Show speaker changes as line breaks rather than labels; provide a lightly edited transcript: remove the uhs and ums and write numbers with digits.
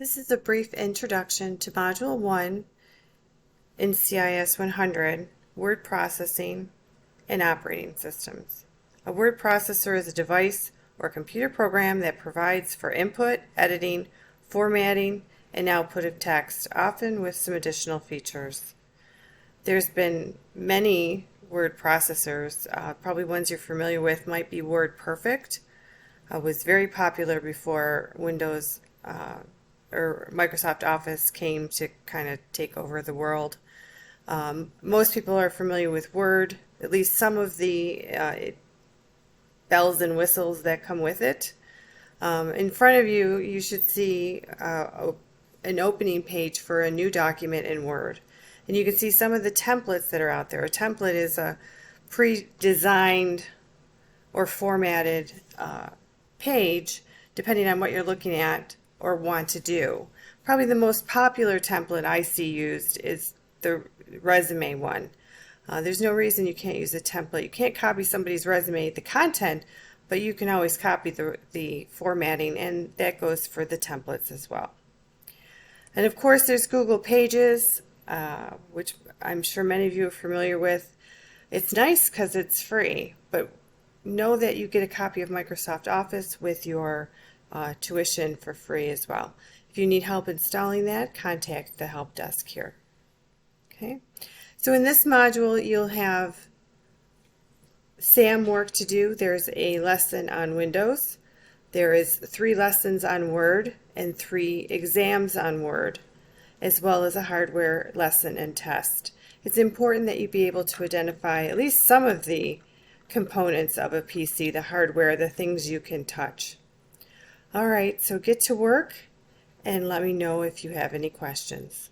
This is a brief introduction to Module 1 in CIS 100, Word Processing and Operating Systems. A word processor is a device or computer program that provides for input, editing, formatting, and output of text, often with some additional features. There's been many word processors. Probably ones you're familiar with might be WordPerfect. Was very popular before Windows or Microsoft Office came to kind of take over the world. Most people are familiar with Word, at least some of the bells and whistles that come with it. In front of you, you should see an opening page for a new document in Word. And you can see some of the templates that are out there. A template is a pre-designed or formatted page, depending on what you're looking at or want to do. Probably the most popular template I see used is the resume one. There's no reason you can't use a template. You can't copy somebody's resume, the content, but you can always copy the formatting, and that goes for the templates as well. And of course there's Google Pages, which I'm sure many of you are familiar with. It's nice because it's free, but know that you get a copy of Microsoft Office with your tuition for free as well. If you need help installing that, contact the help desk here. Okay, so in this module you'll have SAM work to do. There's a lesson on Windows. There is 3 lessons on Word and 3 exams on Word, as well as a hardware lesson and test. It's important that you be able to identify at least some of the components of a PC, the hardware, the things you can touch. All right, so get to work and let me know if you have any questions.